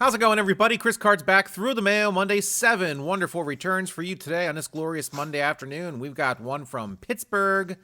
How's it going, everybody? Chris Card's back through the mail. Monday, 7 wonderful returns for you today on this glorious Monday afternoon. We've got one from Pittsburgh,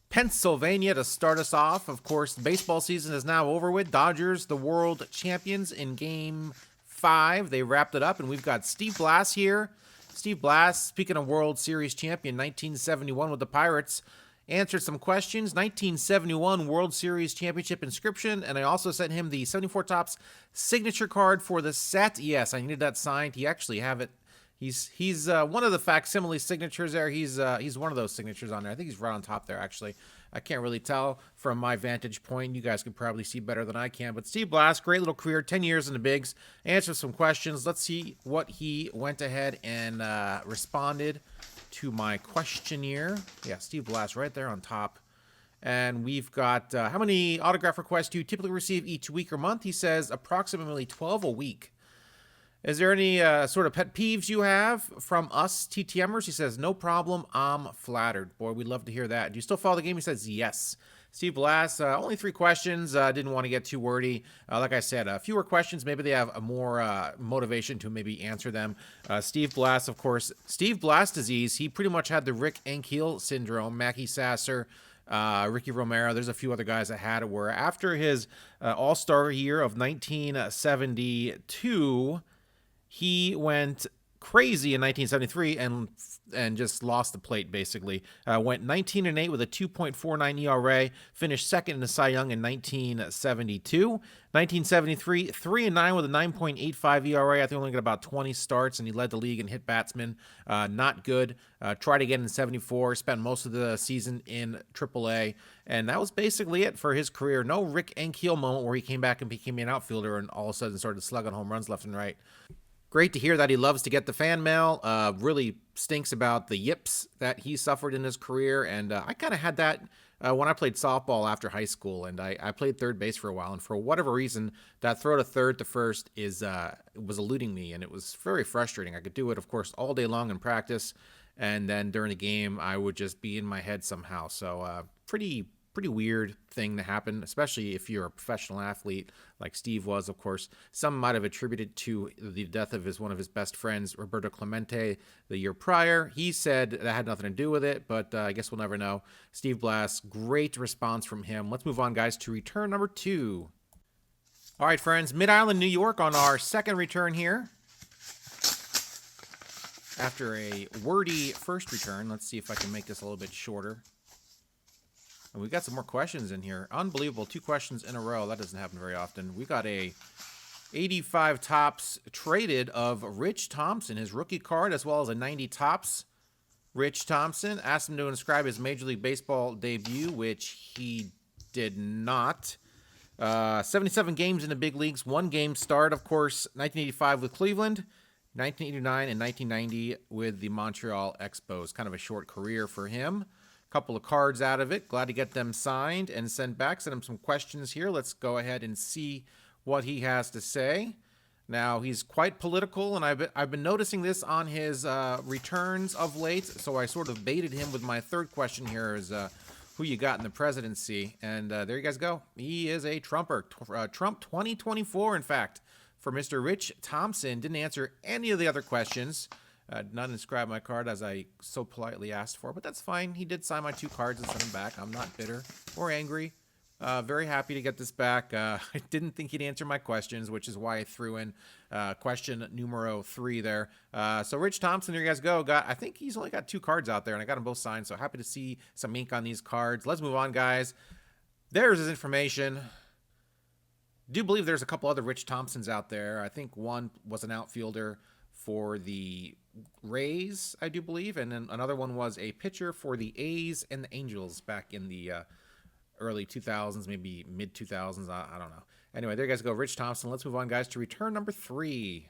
Pennsylvania to start us off. Of course, the baseball season is now over with. Dodgers, the world champions in Game 5. They wrapped it up, and we've got Steve Blass here. Steve Blass, speaking of World Series champion, 1971 with the Pirates, answered some questions. 1971 World Series Championship inscription, and I also sent him the 74 Topps signature card for the set. Yes, I needed that signed. He actually have it. He's one of the facsimile signatures there. He's one of those signatures on there. I think he's right on top there, actually. I can't really tell from my vantage point. You guys can probably see better than I can. But Steve Blass, great little career, 10 years in the bigs. Answered some questions. Let's see what he went ahead and responded to my questionnaire. Yeah, Steve Blass right there on top. And we've got, how many autograph requests do you typically receive each week or month? He says approximately 12 a week. Is there any sort of pet peeves you have from us TTMers? He says, no problem. I'm flattered. Boy, we'd love to hear that. Do you still follow the game? He says, yes. Steve Blass, only 3 questions. Didn't want to get too wordy. Like I said, fewer questions. Maybe they have more motivation to maybe answer them. Steve Blass, of course, Steve Blass disease. He pretty much had the Rick Ankiel syndrome. Mackie Sasser, Ricky Romero. There's a few other guys that had it where after his All-Star year of 1972, he went crazy in 1973 and just lost the plate, basically. Went 19-8 with a 2.49 ERA, finished second in the Cy Young in 1972. 1973, 3-9 with a 9.85 ERA. I think only got about 20 starts, and he led the league in hit batsmen. Not good. Tried again in 74, spent most of the season in AAA, and that was basically it for his career. No Rick Ankiel moment where he came back and became an outfielder and all of a sudden started slugging home runs left and right. Great to hear that he loves to get the fan mail. Really stinks about the yips that he suffered in his career. And I kind of had that when I played softball after high school. And I played third base for a while. And for whatever reason, that throw to third to first was eluding me. And it was very frustrating. I could do it, of course, all day long in practice. And then during the game, I would just be in my head somehow. So pretty weird thing to happen, especially if you're a professional athlete like Steve was, of course. Some might have attributed to the death of one of his best friends, Roberto Clemente, the year prior. He said that had nothing to do with it, but I guess we'll never know. Steve Blass, great response from him. Let's move on, guys, to return number 2. All right, friends, Mid-Island, New York on our second return here. After a wordy first return, let's see if I can make this a little bit shorter. And we got some more questions in here. Unbelievable. 2 questions in a row. That doesn't happen very often. We got a 85 Topps traded of Rich Thompson, his rookie card, as well as a 90 Topps Rich Thompson. Asked him to inscribe his Major League Baseball debut, which he did not. 77 games in the big leagues. 1 game start, of course, 1985 with Cleveland, 1989 and 1990 with the Montreal Expos. Kind of a short career for him. Couple of cards out of it. Glad to get them signed and sent back. Send him some questions here. Let's go ahead and see what he has to say. Now, he's quite political, and I've been noticing this on his returns of late, so I sort of baited him with my third question here is who you got in the presidency. And there you guys go. He is a Trumper. Trump 2024, in fact, for Mr. Rich Thompson. Didn't answer any of the other questions. Did not inscribe my card as I so politely asked for, but that's fine. He did sign my 2 cards and send them back. I'm not bitter or angry. Very happy to get this back. I didn't think he'd answer my questions, which is why I threw in question numero 3 there. So Rich Thompson, there you guys go. I think he's only got 2 cards out there, and I got them both signed, so happy to see some ink on these cards. Let's move on, guys. There's his information. Do believe there's a couple other Rich Thompsons out there. I think one was an outfielder for the Rays, I do believe, and then another one was a pitcher for the A's and the Angels back in the early 2000s, maybe mid 2000s. I don't know. Anyway, there you guys go. Rich Thompson. Let's move on, guys, to return number 3.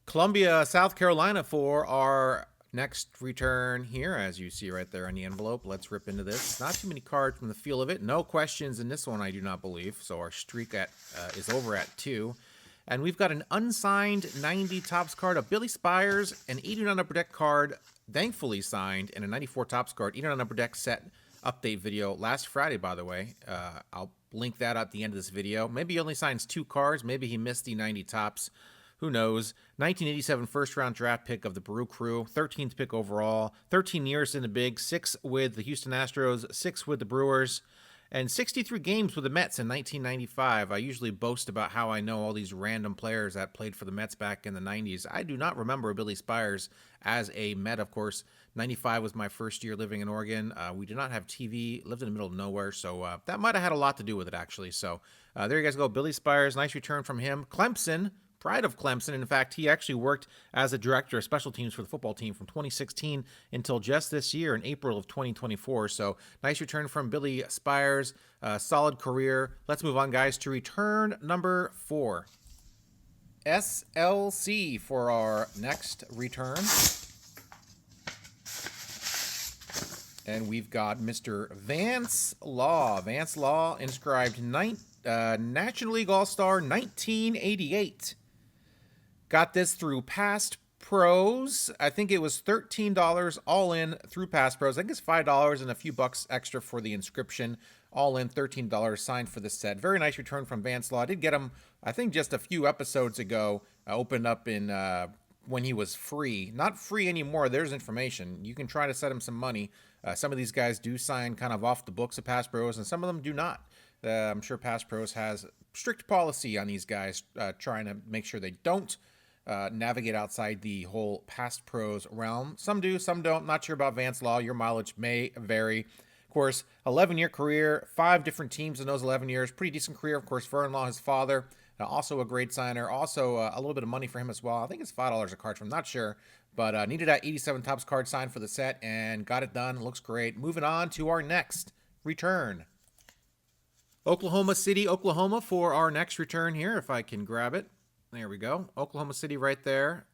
Columbia, South Carolina for our next return here, as you see right there on the envelope. Let's rip into this. Not too many cards from the feel of it. No questions in this one, I do not believe. So our streak is over at 2. And we've got an unsigned 90 Topps card of Billy Spires, an 89 Upper Deck card, thankfully signed, and a 94 Topps card, 89 Upper Deck set update video last Friday, by the way. I'll link that at the end of this video. Maybe he only signs 2 cards. Maybe he missed the 90 Topps. Who knows? 1987 first-round draft pick of the Brew Crew, 13th pick overall, 13 years in the big, 6 with the Houston Astros, 6 with the Brewers, and 63 games with the Mets in 1995. I usually boast about how I know all these random players that played for the Mets back in the 90s. I do not remember Billy Spiers as a Met, of course. 95 was my first year living in Oregon. We did not have TV, lived in the middle of nowhere, so that might have had a lot to do with it, actually. So there you guys go. Billy Spiers, nice return from him. Clemson. Pride of Clemson. In fact, he actually worked as a director of special teams for the football team from 2016 until just this year in April of 2024. So nice return from Billy Spiers. Solid career. Let's move on, guys, to return number 4. SLC for our next return. And we've got Mr. Vance Law. Vance Law, inscribed National League All-Star 1988. Got this through Past Pros. I think it was $13 all in through Past Pros. I think it's $5 and a few bucks extra for the inscription. All in $13 signed for this set. Very nice return from Vance Law. I did get him, I think, just a few episodes ago. Opened up in when he was free. Not free anymore. There's information. You can try to set him some money. Some of these guys do sign kind of off the books of Past Pros, and some of them do not. I'm sure Past Pros has strict policy on these guys, trying to make sure they don't navigate outside the whole Past Pros realm. Some do, some don't. Not sure about Vance Law. Your mileage may vary. Of course, 11-year career, 5 different teams in those 11 years. Pretty decent career. Of course, Vern Law, his father, also a great signer. Also a little bit of money for him as well. I think it's $5 a card, I'm not sure. But needed that 87 Topps card signed for the set and got it done. Looks great. Moving on to our next return. Oklahoma City, Oklahoma for our next return here, if I can grab it. There we go. Oklahoma City right there.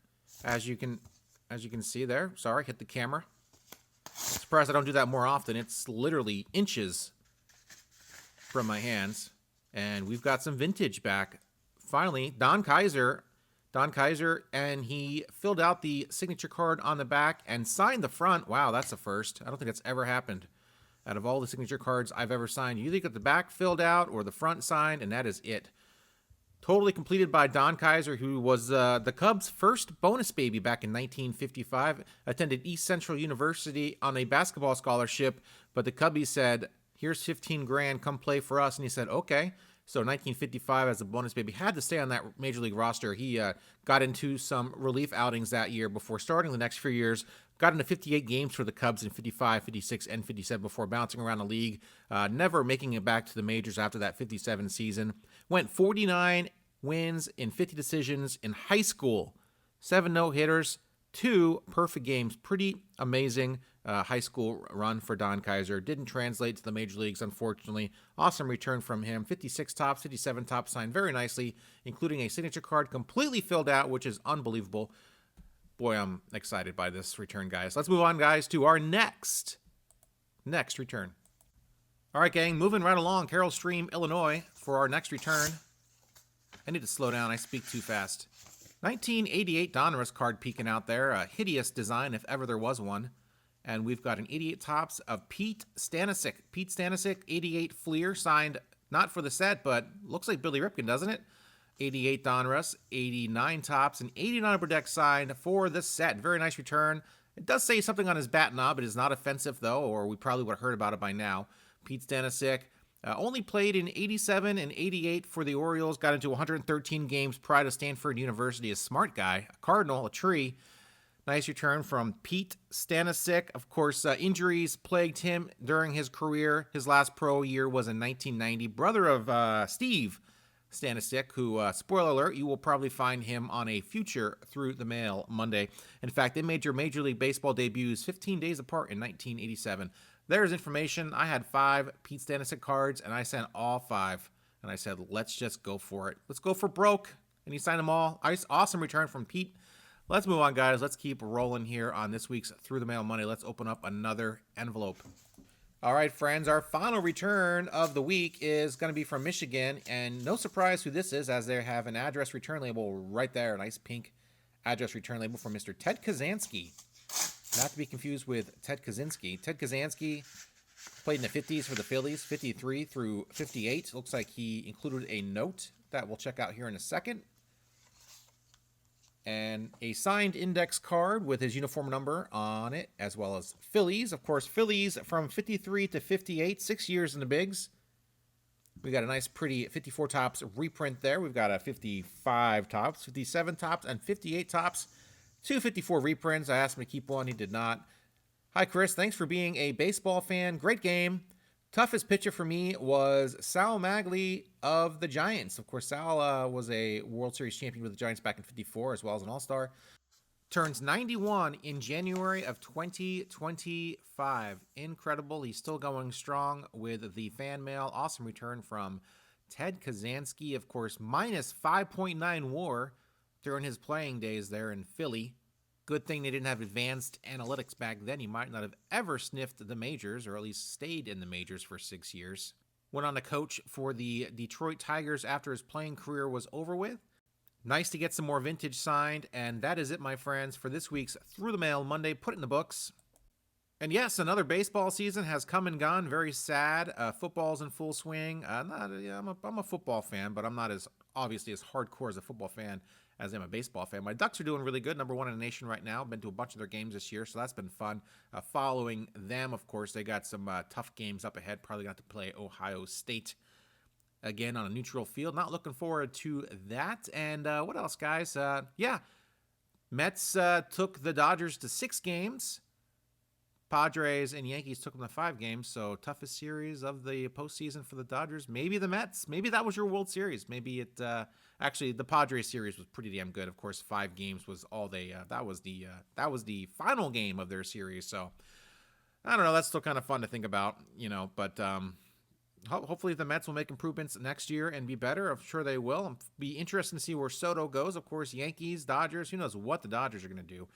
As you can see there. Sorry, hit the camera. Surprised I don't do that more often. It's literally inches from my hands. And we've got some vintage back. Finally, Don Kaiser, and he filled out the signature card on the back and signed the front. Wow, that's a first. I don't think that's ever happened. Out of all the signature cards I've ever signed, you either get the back filled out or the front signed, and that is it. Totally completed by Don Kaiser, who was the Cubs' first bonus baby back in 1955. Attended East Central University on a basketball scholarship, but the Cubbies said, "Here's 15 grand, come play for us." And he said, "Okay." So 1955 as a bonus baby, had to stay on that Major League roster. He got into some relief outings that year before starting the next few years. Got into 58 games for the Cubs in 55, 56, and 57 before bouncing around the league. Never making it back to the majors after that 57 season. Went 49 wins in 50 decisions in high school. 7 no-hitters, 2 perfect games. Pretty amazing high school run for Don Kaiser. Didn't translate to the major leagues, unfortunately. Awesome return from him. 56 Topps, 57 Topps signed very nicely, including a signature card completely filled out, which is unbelievable. Boy, I'm excited by this return, guys. Let's move on, guys, to our next return. All right, gang, moving right along. Carroll Stream, Illinois, for our next return. I need to slow down. I speak too fast. 1988 Donruss card peeking out there. A hideous design, if ever there was one. And we've got an 88 Topps of Pete Stanisich. Pete Stanisich, 88 Fleer, signed not for the set, but looks like Billy Ripken, doesn't it? 88 Donruss, 89 Topps, and 89 Upper Deck signed for the set. Very nice return. It does say something on his bat knob. It is not offensive, though, or we probably would have heard about it by now. Pete Stanisich only played in 87 and 88 for the Orioles. Got into 113 games prior to Stanford University. A smart guy, a Cardinal, a tree. Nice return from Pete Stanisich. Of course, injuries plagued him during his career. His last pro year was in 1990. Brother of Steve Stanisich, who, spoiler alert, you will probably find him on a future Through the Mail Monday. In fact, they made your Major League Baseball debuts 15 days apart in 1987. There's information. I had 5 Pete Stanisich cards, and I sent all 5. And I said, let's just go for it. Let's go for broke. And he signed them all. Awesome return from Pete. Let's move on, guys. Let's keep rolling here on this week's Through the Mail Monday. Let's open up another envelope. All right, friends, our final return of the week is going to be from Michigan, and no surprise who this is, as they have an address return label right there, a nice pink address return label from Mr. Ted Kazinski. Not to be confused with Ted Kazinski. Ted Kazinski played in the 50s for the Phillies, 53 through 58. Looks like he included a note that we'll check out here in a second. and a signed index card with his uniform number on it, as well as Phillies. Of course, Phillies from 53 to 58, 6 years in the bigs. We got a nice, pretty 54 tops reprint there. We've got a 55 tops, 57 tops, and 58 tops. 254 reprints. I asked him to keep one. He did not. Hi, Chris. Thanks for being a baseball fan. Great game. Toughest pitcher for me was Sal Maglie of the Giants. Of course, Sal was a World Series champion with the Giants back in 54, as well as an All-Star. Turns 91 in January of 2025. Incredible. He's still going strong with the fan mail. Awesome return from Ted Kazinski. Of course, minus 5.9 WAR during his playing days there in Philly. Good thing they didn't have advanced analytics back then. He might not have ever sniffed the majors, or at least stayed in the majors for 6 years. Went on to coach for the Detroit Tigers after his playing career was over with. Nice to get some more vintage signed, and that is it, my friends, for this week's Through the Mail Monday. Put it in the books. And yes, another baseball season has come and gone. Very sad. Football's in full swing. I'm a football fan, but I'm not as obviously as hardcore as a football fan as I'm a baseball fan. My Ducks are doing really good, number one in the nation right now. Been to a bunch of their games this year, so that's been fun. Following them, of course, they got some tough games up ahead. Probably got to play Ohio State again on a neutral field. Not looking forward to that. And what else, guys? Mets took the Dodgers to 6 games. Padres and Yankees took them to 5 games. So toughest series of the postseason for the Dodgers. Maybe the Mets. Maybe that was your World Series. Maybe it. Actually, the Padres series was pretty damn good. Of course, 5 games was all they. That was the final game of their series. So I don't know. That's still kind of fun to think about, But hopefully the Mets will make improvements next year and be better. I'm sure they will. I'll be interested to see where Soto goes. Of course, Yankees, Dodgers. Who knows what the Dodgers are going to do?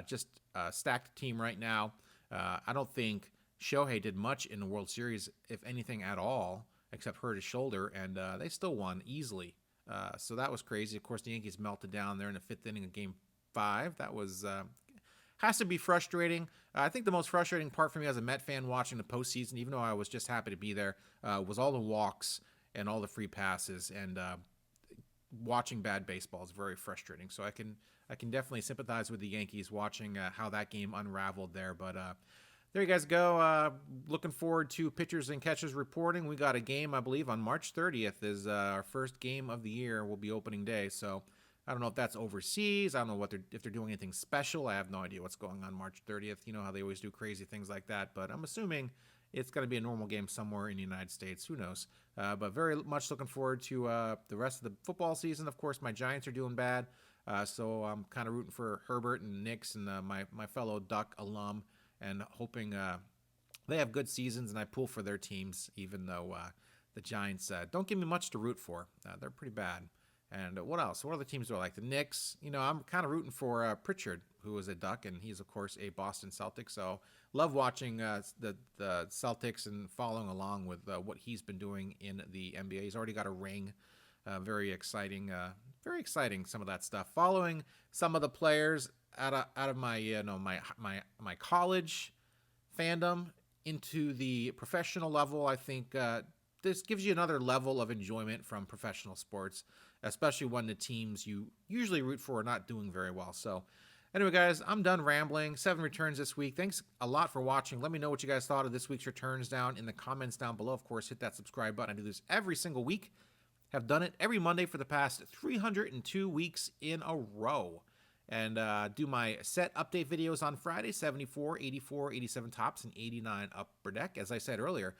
Just a stacked team right now. I don't think Shohei did much in the World Series, if anything at all, except hurt his shoulder, and they still won easily. So that was crazy. Of course, the Yankees melted down there in the 5th inning of Game 5. That was has to be frustrating. I think the most frustrating part for me as a Met fan watching the postseason, even though I was just happy to be there, was all the walks and all the free passes, and watching bad baseball is very frustrating. So I can definitely sympathize with the Yankees watching how that game unraveled there. But there you guys go. Looking forward to pitchers and catchers reporting. We got a game, I believe, on March 30th is our first game of the year. Will be opening day. So I don't know if that's overseas. I don't know if they're doing anything special. I have no idea what's going on March 30th. You know how they always do crazy things like that. But I'm assuming it's going to be a normal game somewhere in the United States. Who knows? But very much looking forward to the rest of the football season. Of course, my Giants are doing bad. So I'm kind of rooting for Herbert and Nix and my fellow Duck alum, and hoping they have good seasons and I pull for their teams, even though the Giants don't give me much to root for. They're pretty bad. And what else? What other teams do I like? The Knicks. I'm kind of rooting for Pritchard, who is a Duck, and he's, of course, a Boston Celtic. So love watching the Celtics and following along with what he's been doing in the NBA. He's already got a ring. Very exciting. Very exciting, some of that stuff. Following some of the players out of my my college fandom into the professional level, I think this gives you another level of enjoyment from professional sports, especially when the teams you usually root for are not doing very well. So anyway, guys, I'm done rambling. 7 returns this week. Thanks a lot for watching. Let me know what you guys thought of this week's returns down in the comments down below. Of course, hit that subscribe button. I do this every single week. Have done it every Monday for the past 302 weeks in a row. And do my set update videos on Friday, 74, 84, 87 tops, and 89 upper deck. As I said earlier,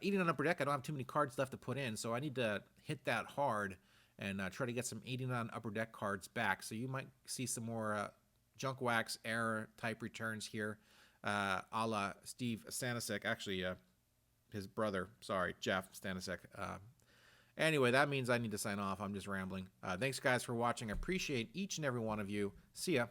89 upper deck, I don't have too many cards left to put in, so I need to hit that hard and try to get some 89 upper deck cards back. So you might see some more junk wax error type returns here, a la Steve Stanisich. Actually, his brother, Jeff Stanisich. Anyway, that means I need to sign off. I'm just rambling. Thanks, guys, for watching. I appreciate each and every one of you. See ya.